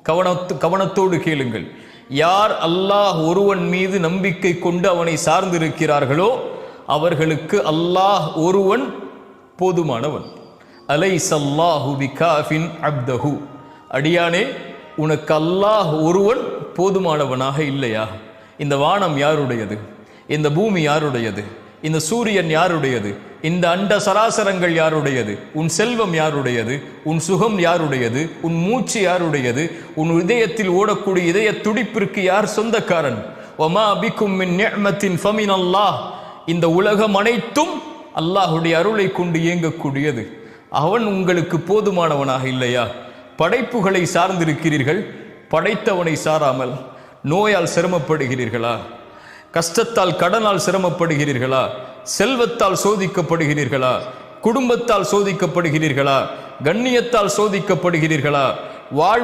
கவனத்தோடு கேளுங்கள். யார் அல்லாஹ் ஒருவன் மீது நம்பிக்கை கொண்டு அவனை சார்ந்திருக்கிறார்களோ அவர்களுக்கு அல்லாஹ் ஒருவன் போதுமானவன். அலைஸல்லாஹு பிகாஃபின் அப்தஹு, அடியானே உனக்கு அல்லாஹ் ஒருவன் போதுமானவனாக இல்லையா? இந்த வானம் யாருடையது? இந்த பூமி யாருடையது? இந்த சூரியன் யாருடையது? இந்த அண்ட சராசரங்கள் யாருடையது? உன் செல்வம் யாருடையது? உன் சுகம் யாருடையது? உன் மூச்சு யாருடையது? உன் இதயத்தில் ஓடக்கூடிய இதய துடிப்பிற்கு யார் சொந்தக்காரன்? வமா பிக்கும் மின் நிஅமத்தின் ஃபமினல்லாஹ், இந்த உலகம் அனைத்தும் அல்லாஹுடைய அருளை கொண்டு இயங்கக்கூடியது. அவன் உங்களுக்கு போதுமானவனாக இல்லையா? படைப்புகளை சார்ந்திருக்கிறீர்கள், படைத்தவனை சாராமல். நோயால் சிரமப்படுகிறீர்களா? கஷ்டத்தால் கடனால் சிரமப்படுகிறீர்களா? செல்வத்தால் சோதிக்கப்படுகிறீர்களா? குடும்பத்தால் சோதிக்கப்படுகிறீர்களா? கண்ணியத்தால் சோதிக்கப்படுகிறீர்களா? வாழ்வு